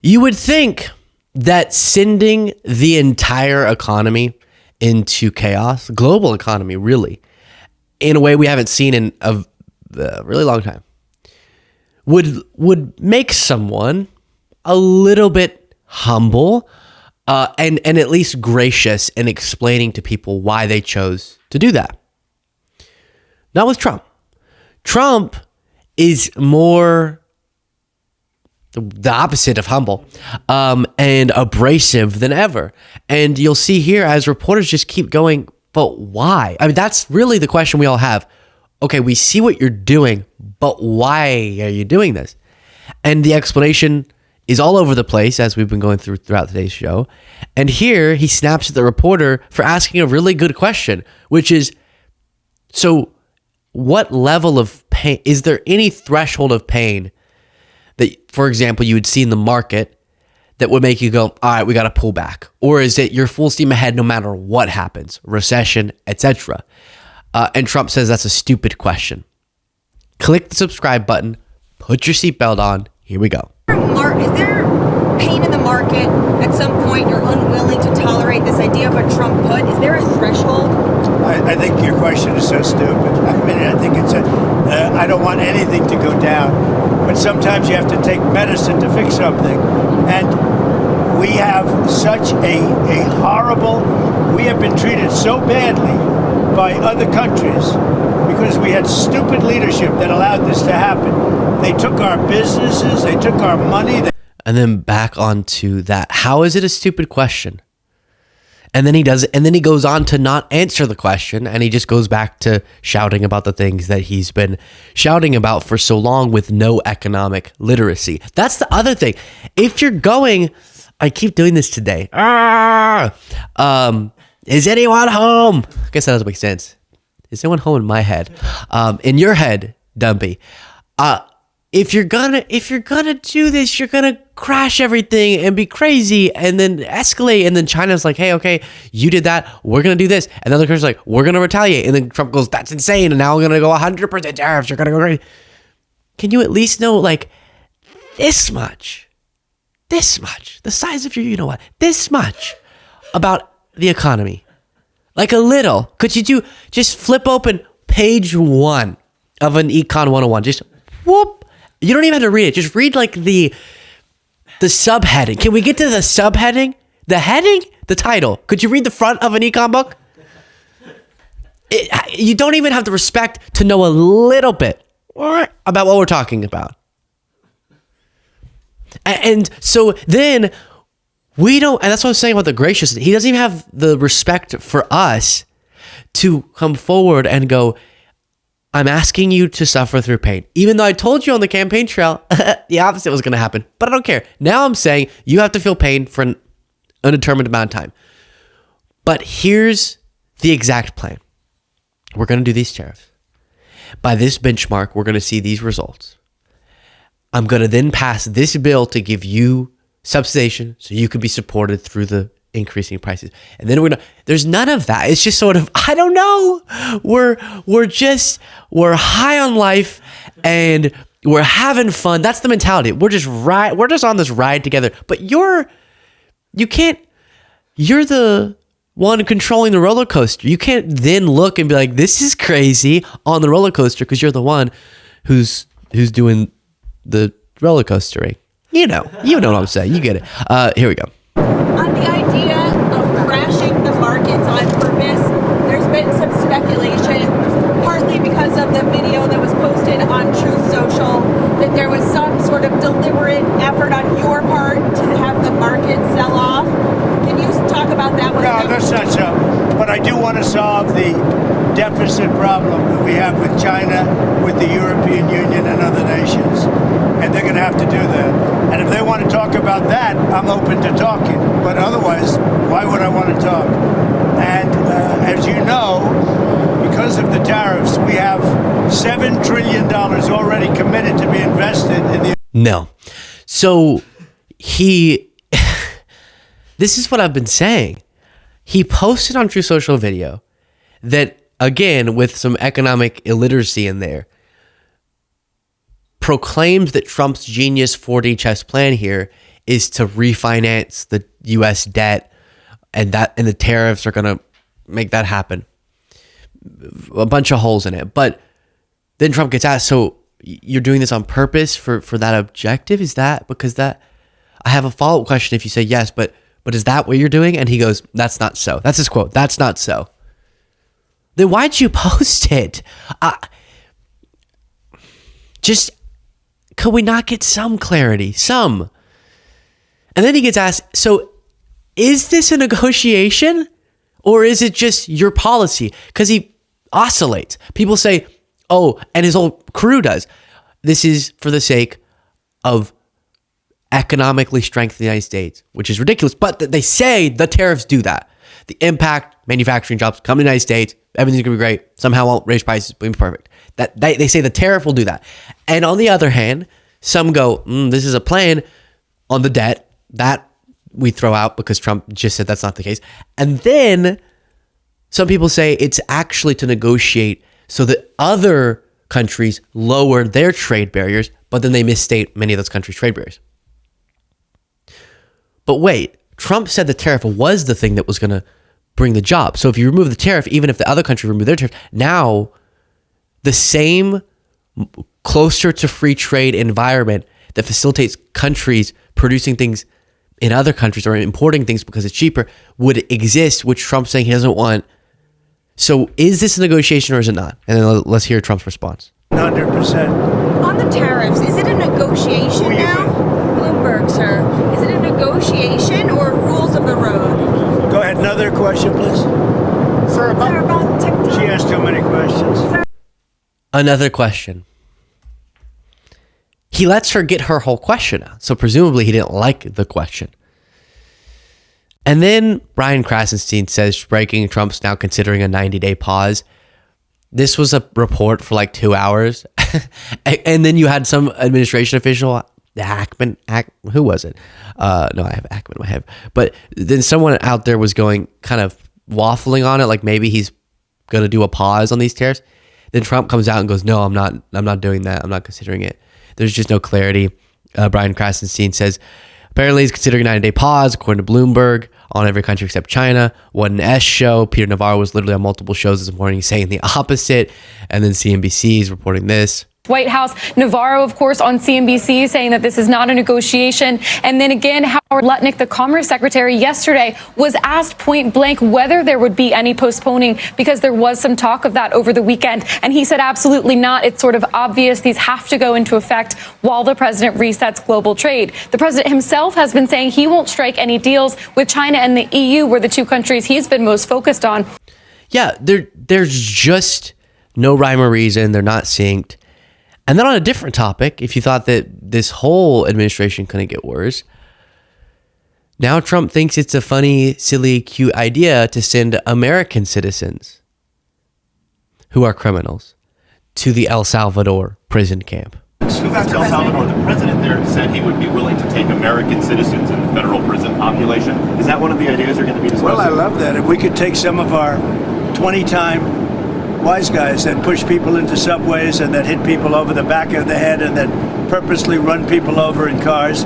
You would think that sending the entire economy into chaos, global economy really, in a way we haven't seen in a really long time, would make someone a little bit humble and at least gracious in explaining to people why they chose to do that. Not with Trump. Trump is more the opposite of humble and abrasive than ever. And you'll see here as reporters just keep going, but why? I mean, that's really the question we all have. Okay, we see what you're doing, but why are you doing this? And the explanation is all over the place, as we've been going throughout today's show. And here he snaps at the reporter for asking a really good question, which is, so what level of pain, is there any threshold of pain that, for example, you would see in the market that would make you go, all right, we got to pull back? Or is it you're full steam ahead no matter what happens, recession, etc.? And Trump says that's a stupid question. Click the subscribe button, put your seatbelt on. Here we go. Is there pain in the market at some point you're unwilling to tolerate this idea of a Trump put? Is there a threshold? I think your question is so stupid. I mean, I think it's I don't want anything to go down, but sometimes you have to take medicine to fix something. And we have such a horrible, we have been treated so badly by other countries because we had stupid leadership that allowed this to happen. They took our businesses, they took our money. And then back onto that. How is it a stupid question? And then he does it, and then he goes on to not answer the question, and he just goes back to shouting about the things that he's been shouting about for so long with no economic literacy. That's the other thing. If you're going, I keep doing this today. Is anyone home? I guess that doesn't make sense. Is anyone home in my head? In your head, Dumpy. If you're gonna do this, you're gonna crash everything and be crazy and then escalate. And then China's like, hey, okay, you did that. We're gonna do this. And the other country's like, we're gonna retaliate. And then Trump goes, that's insane. And now we're gonna go 100% tariffs. You're gonna go crazy. Can you at least know like this much, the size of your, you know what, this much about the economy? Like a little. Could you just flip open page 1 of an Econ 101? Just whoop. You don't even have to read it. Just read like the subheading. Can we get to the subheading? The heading? The title. Could you read the front of an econ book? You don't even have the respect to know a little bit about what we're talking about. And so then we don't, and that's what I was saying about the graciousness. He doesn't even have the respect for us to come forward and go, I'm asking you to suffer through pain. Even though I told you on the campaign trail, the opposite was going to happen. But I don't care. Now I'm saying you have to feel pain for an undetermined amount of time. But here's the exact plan. We're going to do these tariffs. By this benchmark, we're going to see these results. I'm going to then pass this bill to give you subsidization so you can be supported through the increasing prices. And then there's none of that. It's just sort of, I don't know. We're high on life and we're having fun. That's the mentality. We're just on this ride together. But you're the one controlling the roller coaster. You can't then look and be like, this is crazy on the roller coaster because you're the one who's doing the roller coastering. You know what I'm saying. You get it. Here we go. On the idea of crashing the markets on purpose, there's been some speculation, partly because of the video that was posted on Truth Social, that there was some sort of deliberate effort on your part to have the market sell off. Can you talk about that? No, that's not so. But I do want to solve the deficit problem that we have with China, with the European Union and other nations. And they're going to have to do that. And if they want to talk about that, I'm open to talking. But otherwise, why would I want to talk? And as you know, because of the tariffs, we have $7 trillion already committed to be invested in the... No. So this is what I've been saying. He posted on True Social video that, again, with some economic illiteracy in there, proclaims that Trump's genius 4D chess plan here is to refinance the U.S. debt, and the tariffs are going to make that happen. A bunch of holes in it. But then Trump gets asked, so you're doing this on purpose for that objective? Is that because that? I have a follow-up question if you say yes, but is that what you're doing? And he goes, that's not so. That's his quote. That's not so. Then why'd you post it? Just, could we not get some clarity? Some. And then he gets asked, so is this a negotiation or is it just your policy? Because he oscillates. People say, oh, and his whole crew does, this is for the sake of economically strengthening the United States, which is ridiculous. But they say the tariffs do that. The impact, manufacturing jobs come to the United States, everything's gonna be great. Somehow won't raise prices, but it'll be perfect. That they say the tariff will do that. And on the other hand, some go, this is a plan on the debt that we throw out because Trump just said that's not the case. And then some people say it's actually to negotiate so that other countries lower their trade barriers, but then they misstate many of those countries' trade barriers. But wait, Trump said the tariff was the thing that was going to bring the job. So if you remove the tariff, even if the other country remove their tariff, now the same closer to free trade environment that facilitates countries producing things in other countries or importing things because it's cheaper would exist, which Trump's saying he doesn't want. So is this a negotiation or is it not? And then let's hear Trump's response. 100%. On the tariffs, is it a negotiation now? Bloomberg, sir. Is it a negotiation or rules of the road? Go ahead. Another question, please. Sir, about TikTok. She asked too many questions. Another question. He lets her get her whole question out. So presumably he didn't like the question. And then Brian Krasenstein says, breaking, Trump's now considering a 90-day pause. This was a report for like 2 hours. And then you had some administration official, who was it? No, I have Ackman in my head. But then someone out there was going kind of waffling on it, like maybe he's going to do a pause on these tariffs. Then Trump comes out and goes, no, I'm not doing that. I'm not considering it. There's just no clarity. Brian Krasenstein says, apparently he's considering a 90-day pause, according to Bloomberg, on every country except China. What an S show. Peter Navarro was literally on multiple shows this morning saying the opposite. And then CNBC is reporting this. White House. Navarro, of course, on CNBC saying that this is not a negotiation. And then again, Howard Lutnick, the Commerce Secretary, yesterday was asked point blank whether there would be any postponing because there was some talk of that over the weekend. And he said absolutely not. It's sort of obvious these have to go into effect while the president resets global trade. The president himself has been saying he won't strike any deals with China and the EU, were the two countries he's been most focused on. Yeah, there's just no rhyme or reason. They're not synced. And then on a different topic, if you thought that this whole administration couldn't get worse, now Trump thinks it's a funny, silly, cute idea to send American citizens who are criminals to the El Salvador prison camp. So back to El Salvador, the president there said he would be willing to take American citizens in the federal prison population. Is that one of the ideas you're going to be discussing? Well, I love that. If we could take some of our 20-time wise guys that push people into subways and that hit people over the back of the head and that purposely run people over in cars,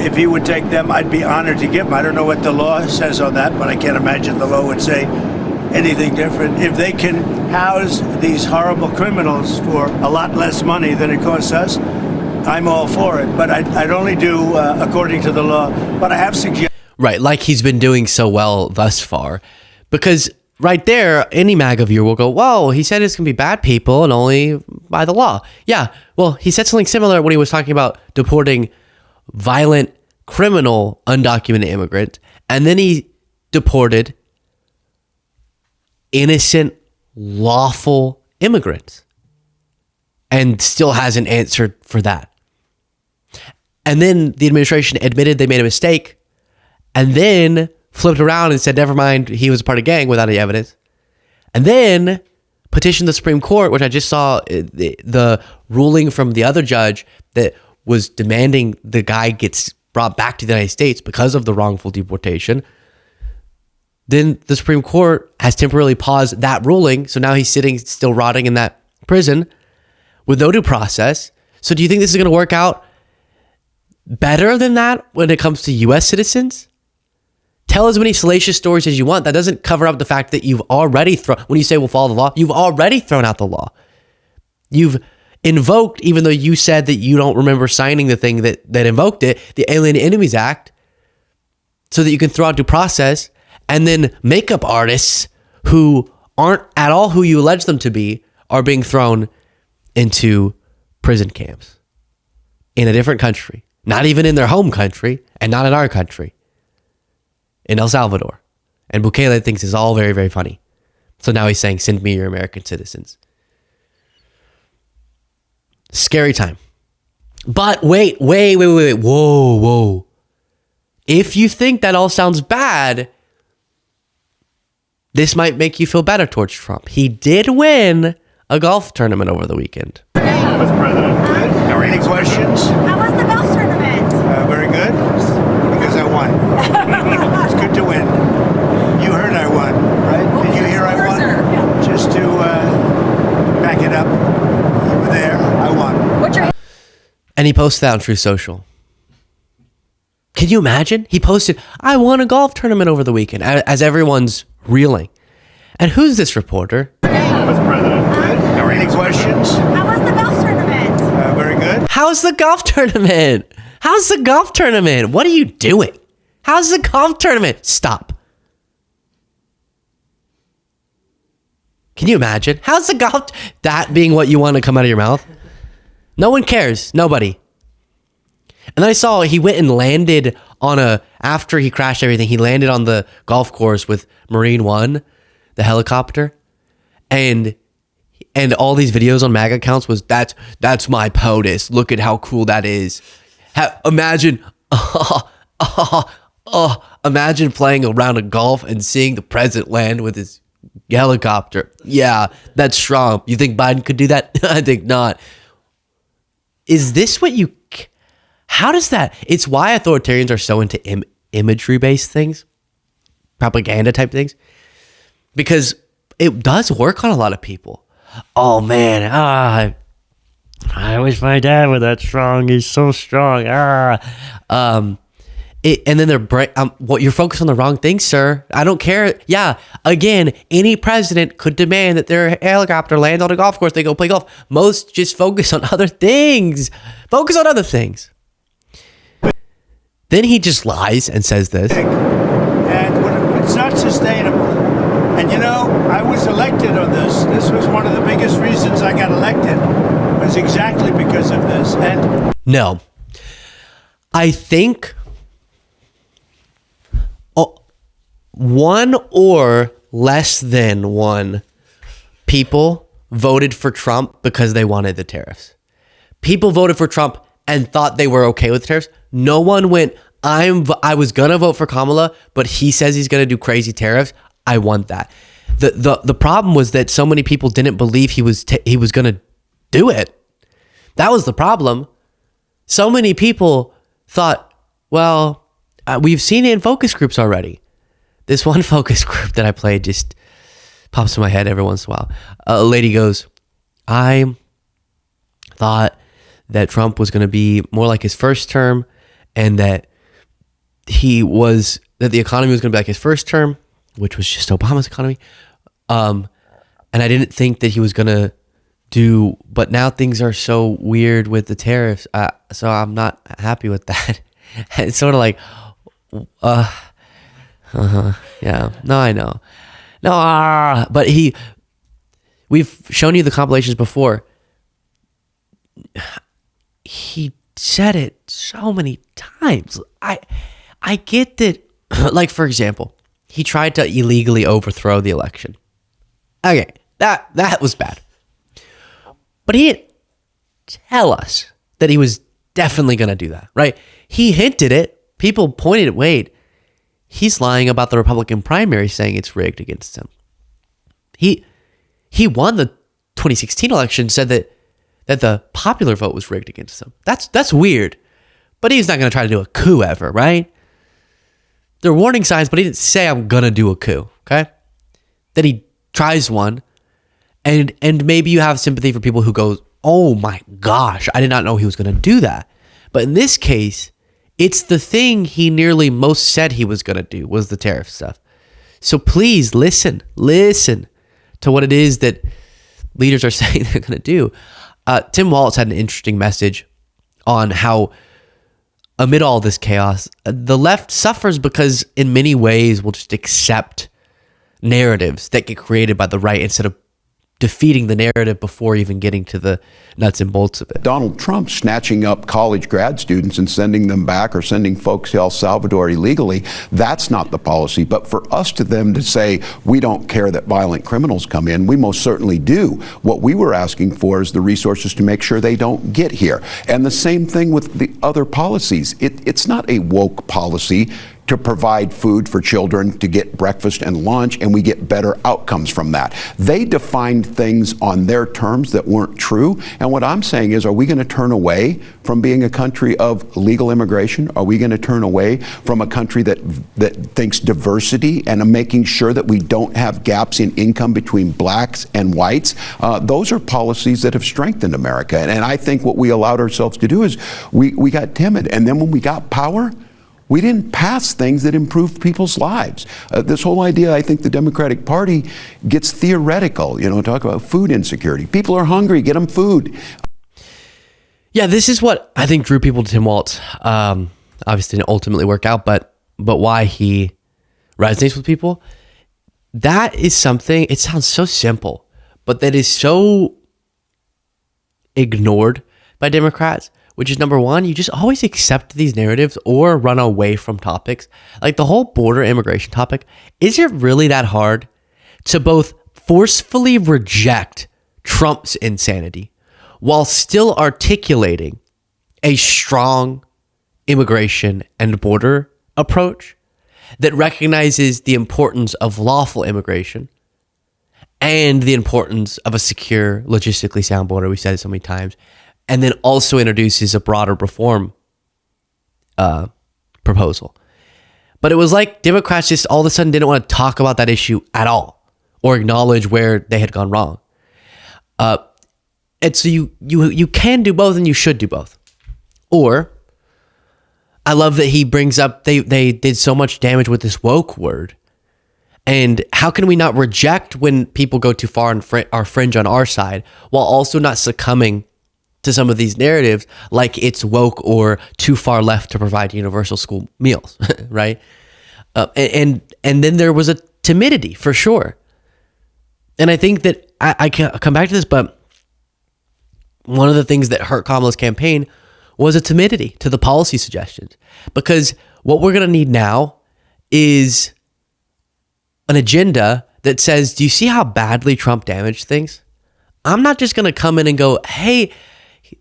if he would take them, I'd be honored to give them. I don't know what the law says on that, but I can't imagine the law would say anything different. If they can house these horrible criminals for a lot less money than it costs us, I'm all for it. But I'd only do according to the law. But I have suggested... Right, like he's been doing so well thus far. Because right there, any MAGA viewer will go, whoa, he said it's going to be bad people and only by the law. Yeah, well, he said something similar when he was talking about deporting violent, criminal, undocumented immigrants. And then he deported innocent, lawful immigrants and still hasn't answered for that. And then the administration admitted they made a mistake and then flipped around and said, never mind, he was a part of a gang without any evidence. And then petitioned the Supreme Court, which I just saw the ruling from the other judge that was demanding the guy gets brought back to the United States because of the wrongful deportation. Then the Supreme Court has temporarily paused that ruling. So now he's sitting still rotting in that prison with no due process. So do you think this is going to work out? better than that when it comes to US citizens? Tell as many salacious stories as you want. That doesn't cover up the fact that you've already thrown, when you say we'll follow the law, you've already thrown out the law. You've invoked, even though you said that you don't remember signing the thing that invoked it, the Alien Enemies Act, so that you can throw out due process, and then makeup artists who aren't at all who you allege them to be are being thrown into prison camps in a different country, not even in their home country, and not in our country, in El Salvador. And Bukele thinks it's all very, very funny. So now he's saying, send me your American citizens. Scary time. But wait. Whoa. If you think that all sounds bad, this might make you feel better towards Trump. He did win a golf tournament over the weekend. Mr. President, Any questions? How was the golf tournament? Very good, because I won. It's good to win. You heard I won, right? Did you hear I won? Just to back it up, you were there, I won. What's your And he posted that on Truth Social. Can you imagine? He posted, I won a golf tournament over the weekend, as everyone's reeling. And who's this reporter? Mr. President, Any questions? How was the golf tournament? Very good. How's the golf tournament? How's the golf tournament? What are you doing? How's the golf tournament? Stop. Can you imagine? How's the golf? That being what you want to come out of your mouth? No one cares. Nobody. And then I saw he went and landed on after he crashed everything, he landed on the golf course with Marine One, the helicopter. And all these videos on MAGA accounts was, that's my POTUS. Look at how cool that is. Imagine, imagine playing a round of golf and seeing the president land with his helicopter. Yeah, that's Trump. You think Biden could do that? I think not. Is this what you... How does that... It's why authoritarians are so into imagery-based things. Propaganda-type things. Because it does work on a lot of people. Oh, man. I wish my dad were that strong. He's so strong. And then they're... Well, you're focused on the wrong thing, sir. I don't care. Yeah, again, any president could demand that their helicopter land on a golf course. They go play golf. Most just focus on other things. Focus on other things. Then he just lies and says this. And it's not sustainable. And you know, I was elected on this. This was one of the biggest reasons I got elected, was exactly because of this. And no, I think one or less than one people voted for Trump because they wanted the tariffs. People voted for Trump and thought they were okay with tariffs. No one went, I was going to vote for Kamala, but he says he's going to do crazy tariffs. I want that. The problem was that so many people didn't believe he was going to do it. That was the problem. So many people thought, well, we've seen it in focus groups already. This one focus group that I played just pops in my head every once in a while. A lady goes, I thought that Trump was going to be more like his first term, and that the economy was going to be like his first term, which was just Obama's economy. And I didn't think that he was going to do, but now things are so weird with the tariffs. So I'm not happy with that. It's sort of like, yeah, no, I know. No, but we've shown you the compilations before. He said it so many times. I get that, like, for example, he tried to illegally overthrow the election. Okay, that was bad. But he didn't tell us that he was definitely going to do that, right? He hinted it. People pointed at, wait, he's lying about the Republican primary, saying it's rigged against him. He won the 2016 election, said that the popular vote was rigged against him. That's weird. But he's not going to try to do a coup ever, right? There are warning signs, but he didn't say, I'm going to do a coup, okay? Then he tries one, and maybe you have sympathy for people who go, oh my gosh, I did not know he was going to do that. But in this case, It's the thing he nearly most said he was going to do, was the tariff stuff. So please listen to what it is that leaders are saying they're going to do. Tim Walz had an interesting message on how amid all this chaos, the left suffers because in many ways we'll just accept narratives that get created by the right instead of defeating the narrative before even getting to the nuts and bolts of it. Donald Trump snatching up college grad students and sending them back, or sending folks to El Salvador illegally, that's not the policy. But for us to them to say, we don't care that violent criminals come in, we most certainly do. What we were asking for is the resources to make sure they don't get here. And the same thing with the other policies. It's not a woke policy to provide food for children to get breakfast and lunch, and we get better outcomes from that. They defined things on their terms that weren't true. And what I'm saying is, are we going to turn away from being a country of legal immigration? Are we going to turn away from a country that thinks diversity and making sure that we don't have gaps in income between blacks and whites? Those are policies that have strengthened America. And I think what we allowed ourselves to do is we got timid. And then when we got power, we didn't pass things that improved people's lives. This whole idea, I think the Democratic Party gets theoretical, talk about food insecurity. People are hungry, get them food. Yeah, this is what I think drew people to Tim Walz. Obviously didn't ultimately work out, but why he resonates with people. That is something, it sounds so simple, but that is so ignored by Democrats. Which is, number one, you just always accept these narratives or run away from topics. Like the whole border immigration topic, is it really that hard to both forcefully reject Trump's insanity while still articulating a strong immigration and border approach that recognizes the importance of lawful immigration and the importance of a secure, logistically sound border? We said it so many times. And then also introduces a broader reform proposal. But it was like Democrats just all of a sudden didn't want to talk about that issue at all or acknowledge where they had gone wrong. And so you can do both, and you should do both. Or I love that he brings up they did so much damage with this woke word. And how can we not reject when people go too far and are fringe on our side while also not succumbing to some of these narratives like it's woke or too far left to provide universal school meals, right? And then there was a timidity for sure. And I think that I can come back to this, but one of the things that hurt Kamala's campaign was a timidity to the policy suggestions, because what we're going to need now is an agenda that says, do you see how badly Trump damaged things? I'm not just going to come in and go, hey,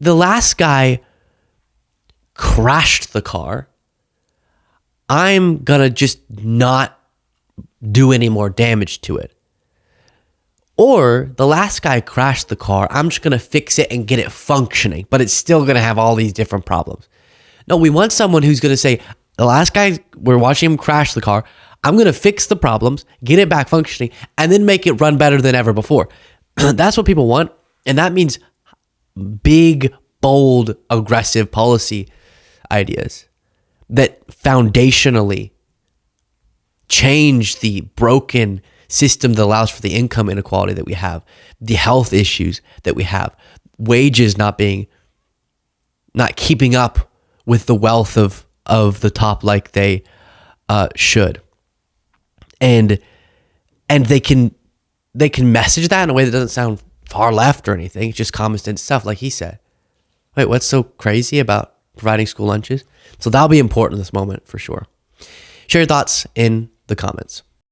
the last guy crashed the car. I'm going to just not do any more damage to it. Or the last guy crashed the car. I'm just going to fix it and get it functioning, but it's still going to have all these different problems. No, we want someone who's going to say, the last guy, we're watching him crash the car. I'm going to fix the problems, get it back functioning, and then make it run better than ever before. That's what people want. And that means big, bold, aggressive policy ideas that foundationally change the broken system that allows for the income inequality that we have, the health issues that we have, wages not keeping up with the wealth of the top like they should. And they can message that in a way that doesn't sound far left or anything. It's just common sense stuff, like he said. Wait, what's so crazy about providing school lunches? So that'll be important in this moment for sure. Share your thoughts in the comments.